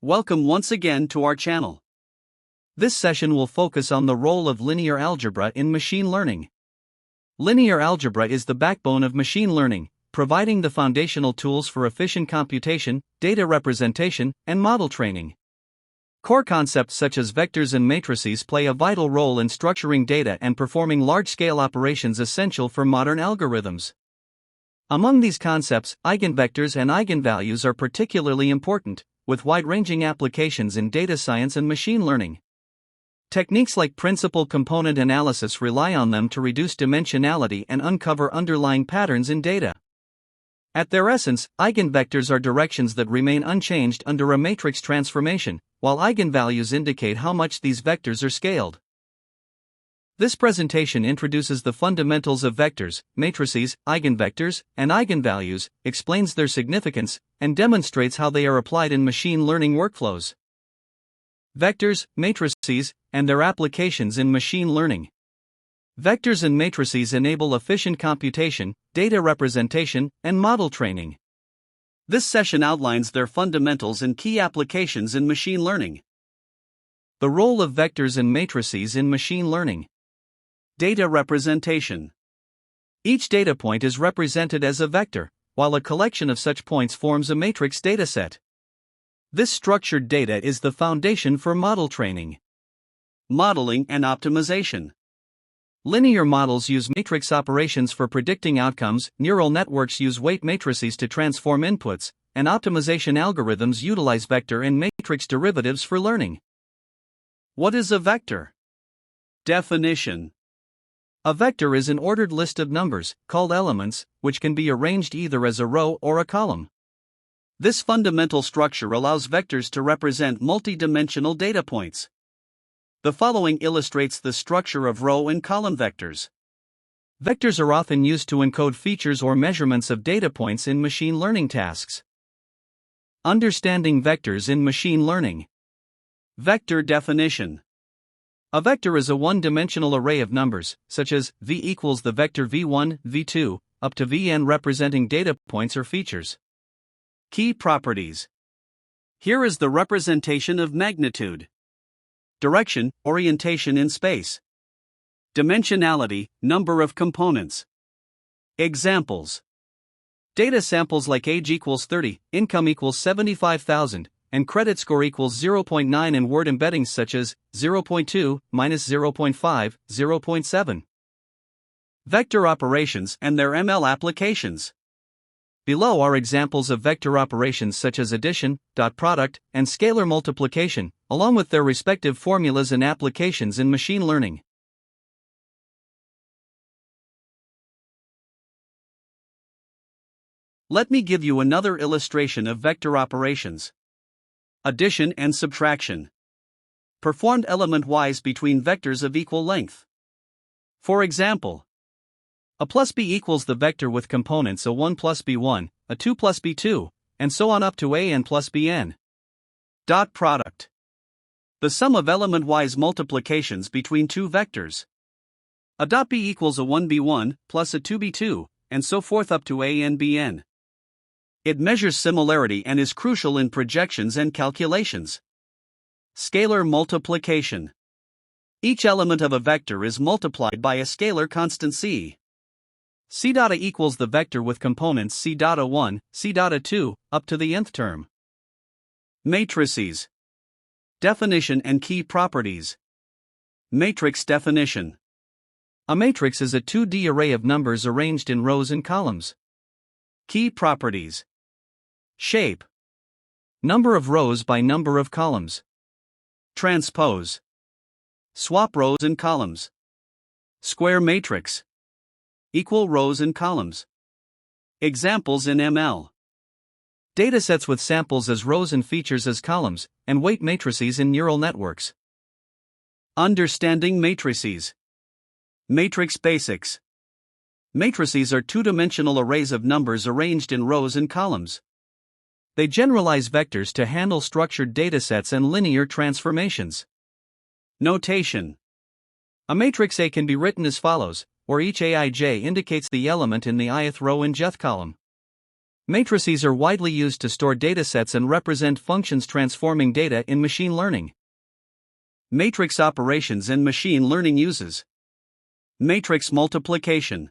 Welcome once again to our channel. This session will focus on the role of linear algebra in machine learning. Linear algebra is the backbone of machine learning, providing the foundational tools for efficient computation, data representation, and model training. Core concepts such as vectors and matrices play a vital role in structuring data and performing large-scale operations essential for modern algorithms. Among these concepts, eigenvectors and eigenvalues are particularly important, with wide-ranging applications in data science and machine learning. Techniques like principal component analysis rely on them to reduce dimensionality and uncover underlying patterns in data. At their essence, eigenvectors are directions that remain unchanged under a matrix transformation, while eigenvalues indicate how much these vectors are scaled. This presentation introduces the fundamentals of vectors, matrices, eigenvectors, and eigenvalues, explains their significance, and demonstrates how they are applied in machine learning workflows. Vectors, matrices, and their applications in machine learning. Vectors and matrices enable efficient computation, data representation, and model training. This session outlines their fundamentals and key applications in machine learning. The role of vectors and matrices in machine learning. Data representation. Each data point is represented as a vector, while a collection of such points forms a matrix dataset. This structured data is the foundation for model training. Modeling and optimization. Linear models use matrix operations for predicting outcomes, neural networks use weight matrices to transform inputs, and optimization algorithms utilize vector and matrix derivatives for learning. What is a vector? Definition. A vector is an ordered list of numbers, called elements, which can be arranged either as a row or a column. This fundamental structure allows vectors to represent multi-dimensional data points. The following illustrates the structure of row and column vectors. Vectors are often used to encode features or measurements of data points in machine learning tasks. Understanding vectors in machine learning. Vector definition. A vector is a one-dimensional array of numbers, such as v equals the vector v1, v2, up to vn representing data points or features. Key properties. Here is the representation of magnitude. Direction, orientation in space. Dimensionality, number of components. Examples. Data samples like age equals 30, income equals 75,000, and credit score equals 0.9 and word embeddings such as 0.2, minus 0.5, 0.7. Vector operations and their ML applications. Below are examples of vector operations such as addition, dot product, and scalar multiplication, along with their respective formulas and applications in machine learning. Let me give you another illustration of vector operations. Addition and subtraction. Performed element-wise between vectors of equal length. For example, a plus b equals the vector with components a1 plus b1, a 2 plus b2, and so on up to an plus bn. Dot product. The sum of element-wise multiplications between two vectors. A dot b equals a 1b1 plus a 2b2, and so forth up to an bn. It measures similarity and is crucial in projections and calculations. Scalar multiplication. Each element of a vector is multiplied by a scalar constant c. C dot a equals the vector with components c dot a1, c dot a2, up to the nth term. Matrices. Definition and key properties. Matrix definition. A matrix is a 2D array of numbers arranged in rows and columns. Key properties. Shape. Number of rows by number of columns. Transpose. Swap rows and columns. Square matrix. Equal rows and columns. Examples in ML. Datasets with samples as rows and features as columns, and weight matrices in neural networks. Understanding matrices. Matrix basics. Matrices are two-dimensional arrays of numbers arranged in rows and columns. They generalize vectors to handle structured datasets and linear transformations. Notation. A matrix A can be written as follows, where each aij indicates the element in the ith row in jth column. Matrices are widely used to store datasets and represent functions transforming data in machine learning. Matrix operations and machine learning uses. Matrix multiplication.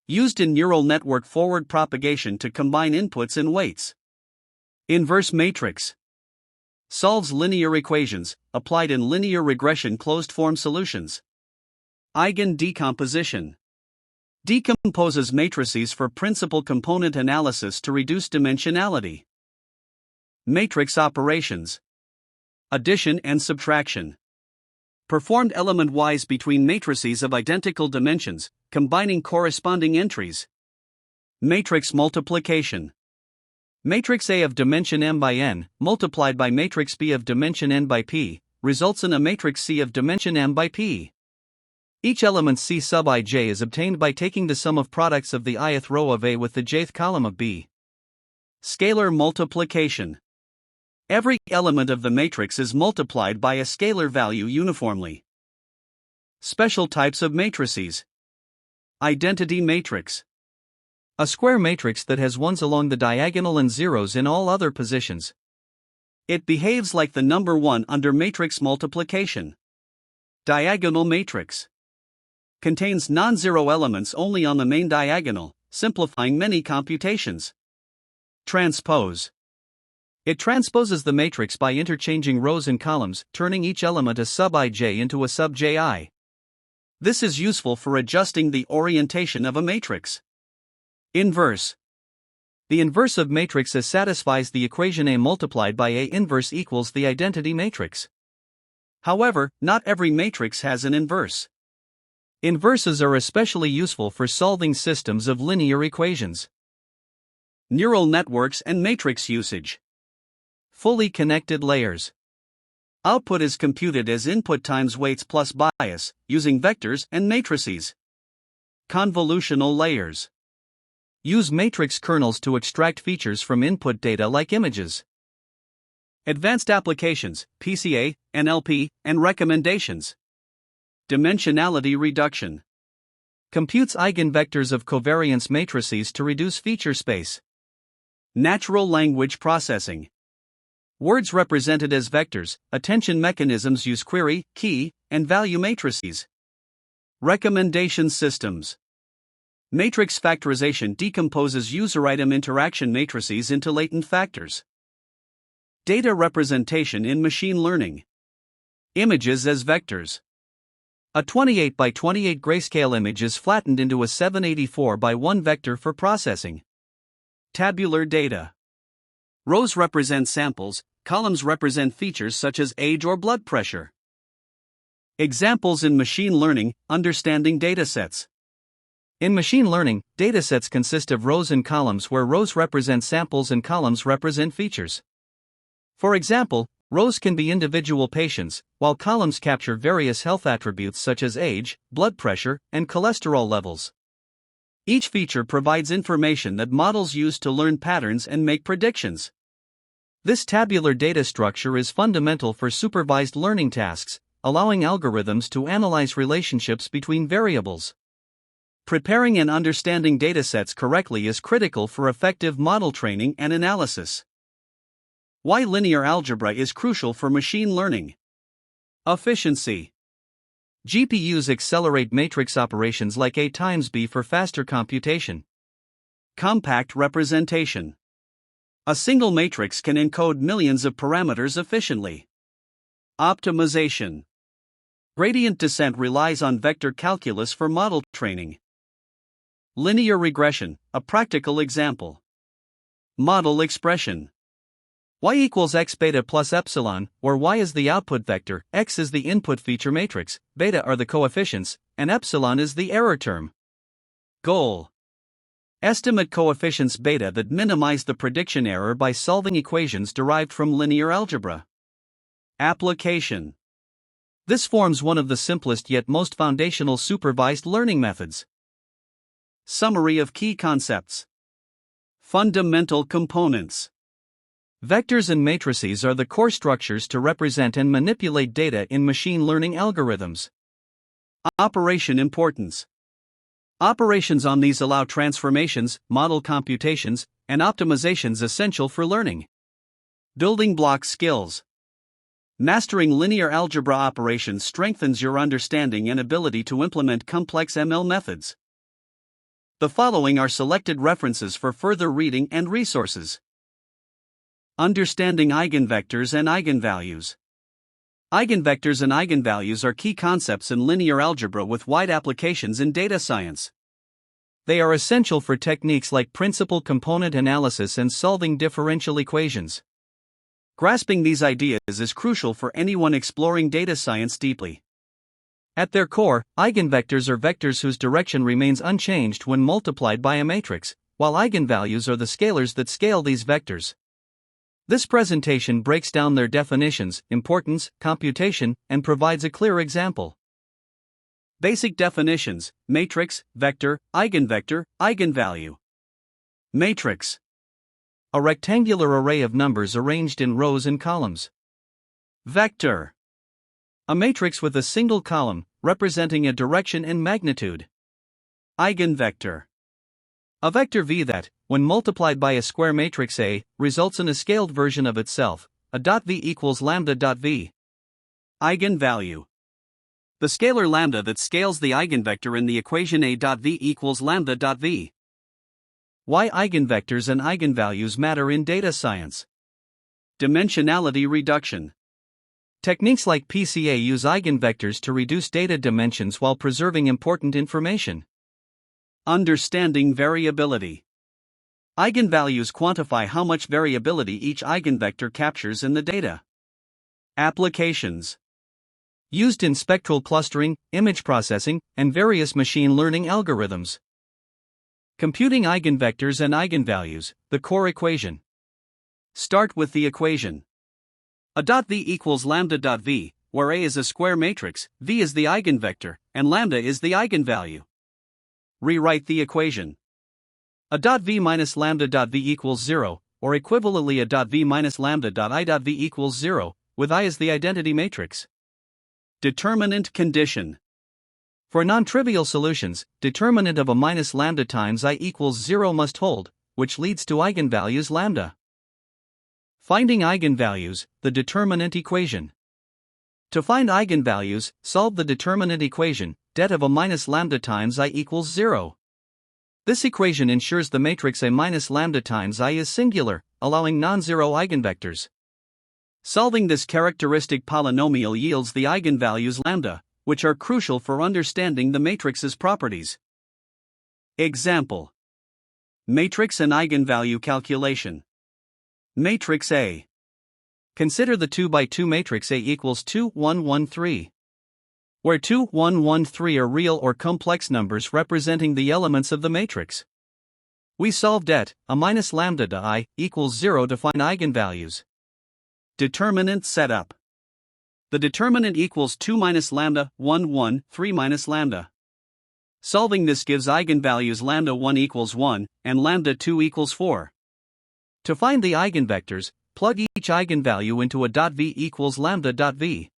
Used in neural network forward propagation to combine inputs and weights. Inverse matrix. Solves linear equations, applied in linear regression closed-form solutions. Eigen decomposition. Decomposes matrices for principal component analysis to reduce dimensionality. Matrix operations. Addition and subtraction. Performed element-wise between matrices of identical dimensions, combining corresponding entries. Matrix multiplication. Matrix A of dimension m by n, multiplied by matrix B of dimension n by p, results in a matrix C of dimension m by p. Each element C sub ij is obtained by taking the sum of products of the ith row of A with the jth column of B. Scalar multiplication. Every element of the matrix is multiplied by a scalar value uniformly. Special types of matrices. Identity matrix. A square matrix that has ones along the diagonal and zeros in all other positions. It behaves like the number 1 under matrix multiplication. Diagonal matrix. Contains non-zero elements only on the main diagonal, simplifying many computations. Transpose. It transposes the matrix by interchanging rows and columns, turning each element a sub ij into a sub ji. This is useful for adjusting the orientation of a matrix. Inverse. The inverse of matrix satisfies the equation A multiplied by A inverse equals the identity matrix. However, not every matrix has an inverse. Inverses are especially useful for solving systems of linear equations. Neural networks and matrix usage. Fully connected layers. Output is computed as input times weights plus bias, using vectors and matrices. Convolutional layers. Use matrix kernels to extract features from input data like images. Advanced applications, PCA, NLP, and recommendations. Dimensionality reduction. Computes eigenvectors of covariance matrices to reduce feature space. Natural language processing. Words represented as vectors, attention mechanisms use query, key, and value matrices. Recommendation systems. Matrix factorization decomposes user-item interaction matrices into latent factors. Data representation in machine learning. Images as vectors. A 28 by 28 grayscale image is flattened into a 784 by 1 vector for processing. Tabular data. Rows represent samples, columns represent features such as age or blood pressure. Examples in machine learning, understanding datasets. In machine learning, datasets consist of rows and columns where rows represent samples and columns represent features. For example, rows can be individual patients, while columns capture various health attributes such as age, blood pressure, and cholesterol levels. Each feature provides information that models use to learn patterns and make predictions. This tabular data structure is fundamental for supervised learning tasks, allowing algorithms to analyze relationships between variables. Preparing and understanding datasets correctly is critical for effective model training and analysis. Why linear algebra is crucial for machine learning. Efficiency. GPUs accelerate matrix operations like A times B for faster computation. Compact representation. A single matrix can encode millions of parameters efficiently. Optimization. Gradient descent relies on vector calculus for model training. Linear regression, a practical example. Model expression. Y equals x beta plus epsilon, where y is the output vector, x is the input feature matrix, beta are the coefficients, and epsilon is the error term. Goal. Estimate coefficients beta that minimize the prediction error by solving equations derived from linear algebra. Application. This forms one of the simplest yet most foundational supervised learning methods. Summary of key concepts. Fundamental components. Vectors and matrices are the core structures to represent and manipulate data in machine learning algorithms. Operation importance. Operations on these allow transformations, model computations, and optimizations essential for learning. Building block skills. Mastering linear algebra operations strengthens your understanding and ability to implement complex ML methods. The following are selected references for further reading and resources. Understanding eigenvectors and eigenvalues. Eigenvectors and eigenvalues are key concepts in linear algebra with wide applications in data science. They are essential for techniques like principal component analysis and solving differential equations. Grasping these ideas is crucial for anyone exploring data science deeply. At their core, eigenvectors are vectors whose direction remains unchanged when multiplied by a matrix, while eigenvalues are the scalars that scale these vectors. This presentation breaks down their definitions, importance, computation, and provides a clear example. Basic definitions: matrix, vector, eigenvector, eigenvalue. Matrix: a rectangular array of numbers arranged in rows and columns. Vector: a matrix with a single column, representing a direction and magnitude. Eigenvector: a vector V that, when multiplied by a square matrix A, results in a scaled version of itself, a dot V equals lambda dot V. Eigenvalue: the scalar lambda that scales the eigenvector in the equation A dot V equals lambda dot V. Why eigenvectors and eigenvalues matter in data science. Dimensionality reduction. Techniques like PCA use eigenvectors to reduce data dimensions while preserving important information. Understanding variability. Eigenvalues quantify how much variability each eigenvector captures in the data. Applications. Used in spectral clustering, image processing, and various machine learning algorithms. Computing eigenvectors and eigenvalues, the core equation. Start with the equation. A dot V equals lambda dot V, where A is a square matrix, V is the eigenvector, and lambda is the eigenvalue. Rewrite the equation. A dot V minus lambda dot V equals 0, or equivalently a dot V minus lambda dot I dot V equals 0, with I as the identity matrix. Determinant condition. For non-trivial solutions, determinant of a minus lambda times I equals 0 must hold, which leads to eigenvalues lambda. Finding eigenvalues, the determinant equation. To find eigenvalues, solve the determinant equation, det of a minus lambda times I equals 0. This equation ensures the matrix A minus lambda times I is singular, allowing non-zero eigenvectors. Solving this characteristic polynomial yields the eigenvalues lambda, which are crucial for understanding the matrix's properties. Example: matrix and eigenvalue calculation. Matrix A. Consider the 2 by 2 matrix A equals 2, 1, 1, 3. Where 2, 1, 1, 3 are real or complex numbers representing the elements of the matrix. We solve det, a minus lambda to I, equals 0 to find eigenvalues. Determinant setup. The determinant equals 2 minus lambda, 1, 1, 3 minus lambda. Solving this gives eigenvalues lambda 1 equals 1, and lambda 2 equals 4. To find the eigenvectors, plug each eigenvalue into a dot V equals lambda dot V.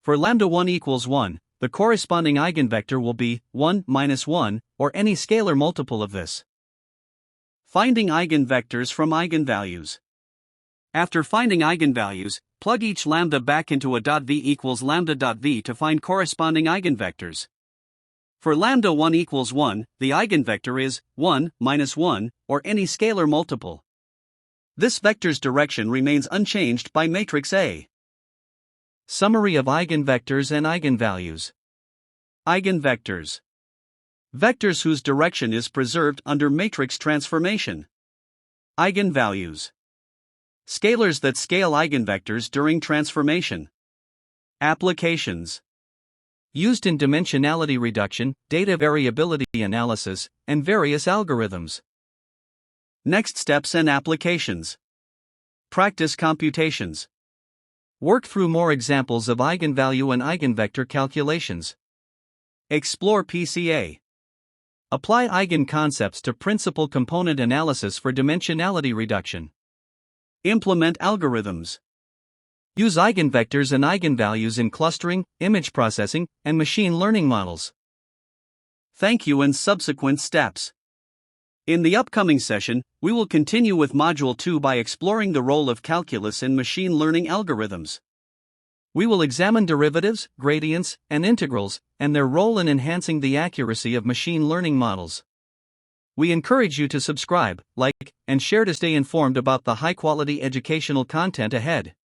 For lambda 1 equals 1, the corresponding eigenvector will be 1 minus 1, or any scalar multiple of this. Finding eigenvectors from eigenvalues. After finding eigenvalues, plug each lambda back into a dot V equals lambda dot V to find corresponding eigenvectors. For lambda 1 equals 1, the eigenvector is 1 minus 1, or any scalar multiple. This vector's direction remains unchanged by matrix A. Summary of eigenvectors and eigenvalues. Eigenvectors. Vectors whose direction is preserved under matrix transformation. Eigenvalues. Scalars that scale eigenvectors during transformation. Applications. Used in dimensionality reduction, data variability analysis, and various algorithms. Next steps and applications. Practice computations. Work through more examples of eigenvalue and eigenvector calculations. Explore PCA. Apply eigenconcepts to principal component analysis for dimensionality reduction. Implement algorithms. Use eigenvectors and eigenvalues in clustering, image processing, and machine learning models. Thank you and subsequent steps. In the upcoming session, we will continue with Module 2 by exploring the role of calculus in machine learning algorithms. We will examine derivatives, gradients, and integrals, and their role in enhancing the accuracy of machine learning models. We encourage you to subscribe, like, and share to stay informed about the high-quality educational content ahead.